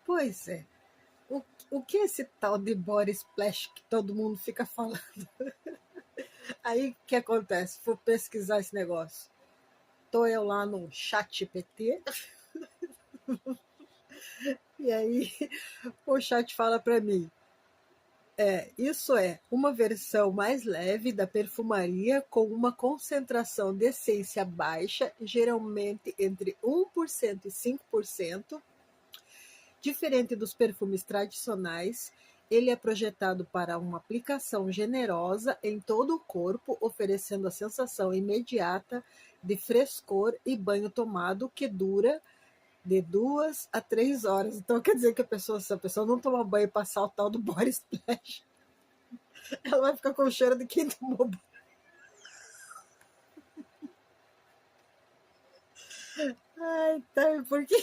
Pois é. O, o que é esse tal de body splash que todo mundo fica falando? Aí o que acontece? Vou pesquisar esse negócio. Tô eu lá no chat PT, e aí o chat fala para mim: isso é uma versão mais leve da perfumaria com uma concentração de essência baixa, geralmente entre 1% e 5%. Diferente dos perfumes tradicionais, ele é projetado para uma aplicação generosa em todo o corpo, oferecendo a sensação imediata de frescor e banho tomado que dura de 2 a 3 horas. Então quer dizer que se a pessoa não tomar banho e passar o tal do body splash, ela vai ficar com o cheiro de quem tomou banho. Ai, tá, por quê?